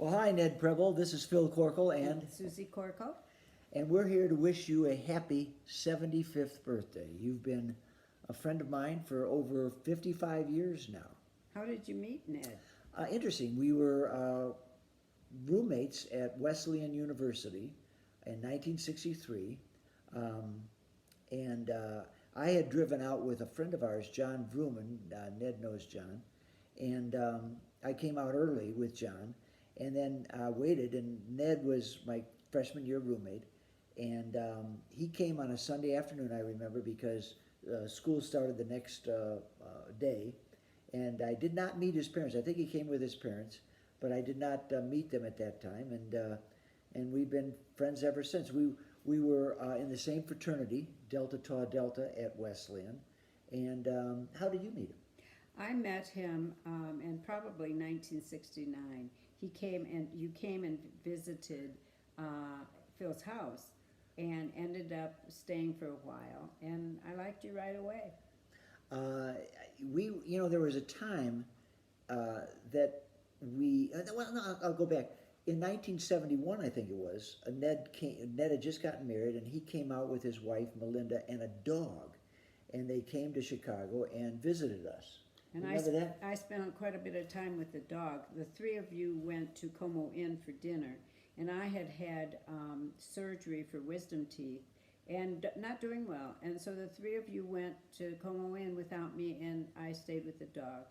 Well, hi, Ned Preble. This is Phil Corkle, and Susie Corco. we're here to wish you a happy 75th birthday. You've been a friend of mine for over 55 years now. How did you meet Ned? Interesting. We were roommates at Wesleyan University in 1963, and I had driven out with a friend of ours, John Vrooman. Ned knows John, and I came out early with John, and then waited. And Ned was my freshman year roommate, and he came on a Sunday afternoon. I remember because school started the next day, and I did not meet his parents. I think he came with his parents, but I did not meet them at that time, and we've been friends ever since. We were in the same fraternity, Delta Tau Delta, at Wesleyan. And how did you meet him? I met him in probably 1969. You came and visited Phil's house and ended up staying for a while, and I liked you right away. There was a time that well, no, I'll go back. In 1971, I think it was, Ned had just gotten married, and he came out with his wife, Melinda, and a dog. And they came to Chicago and visited us. And Remember that? I spent quite a bit of time with the dog. The three of you went to Como Inn for dinner, and I had surgery for wisdom teeth and not doing well. And so the three of you went to Como Inn without me, and I stayed with the dog.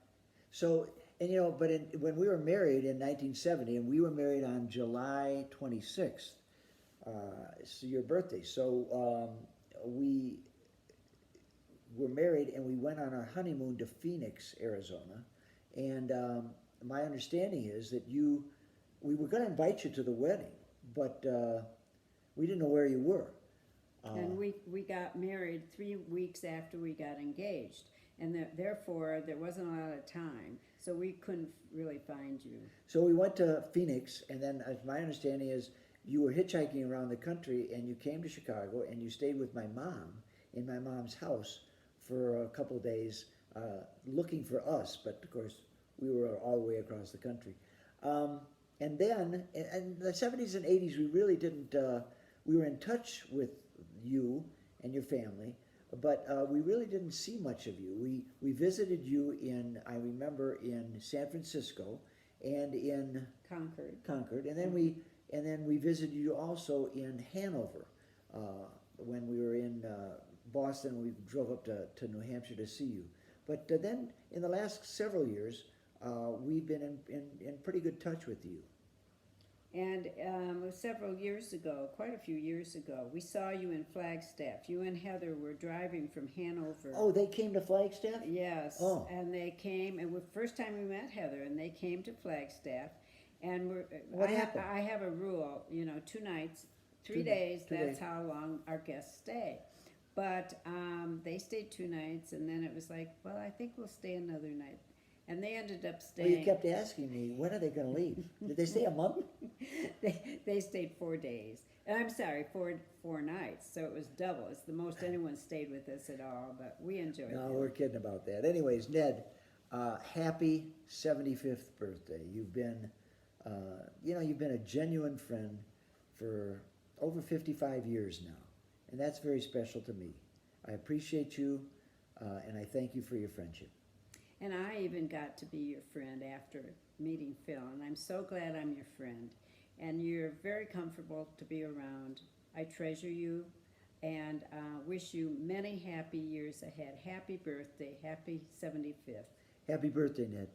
So, but when we were married in 1970, and we were married on July 26th, so your birthday. So we were married, and we went on our honeymoon to Phoenix, Arizona. And my understanding is that we were going to invite you to the wedding, but we didn't know where you were. And we got married 3 weeks after we got engaged. And therefore, there wasn't a lot of time, so we couldn't really find you. So we went to Phoenix, and then my understanding is you were hitchhiking around the country, and you came to Chicago, and you stayed with my mom in my mom's house for a couple of days, looking for us. But of course, we were all the way across the country. And then in the 70s and 80s, we really didn't. We were in touch with you and your family. But we really didn't see much of you. We visited you I remember, in San Francisco and in Concord, and then we visited you also in Hanover when we were in Boston. We drove up to New Hampshire to see you. But then in the last several years, we've been in pretty good touch with you. And several years ago, quite a few years ago, we saw you in Flagstaff. You and Heather were driving from Hanover. Oh, they came to Flagstaff? Yes. Oh. And they came, and the first time we met Heather, and they came to Flagstaff. And what happened? I have a rule, 2 nights, 3 2 days, two that's days. how long our guests stay. But they stayed 2 nights, and then it was like, well, I think we'll stay another night. And they ended up Well, staying. you kept asking me, when are they going to leave? Did they stay a month? They stayed 4 days. And I'm sorry, four nights. So it was double. It's the most anyone stayed with us at all, but we enjoyed No, it. we're kidding about that. Anyways, Ned, happy 75th birthday. You've been a genuine friend for over 55 years now, and that's very special to me. I appreciate you, and I thank you for your friendship. And I even got to be your friend after meeting Phil, and I'm so glad I'm your friend. And you're very comfortable to be around. I treasure you, and wish you many happy years ahead. Happy birthday, happy 75th. Happy birthday, Ned.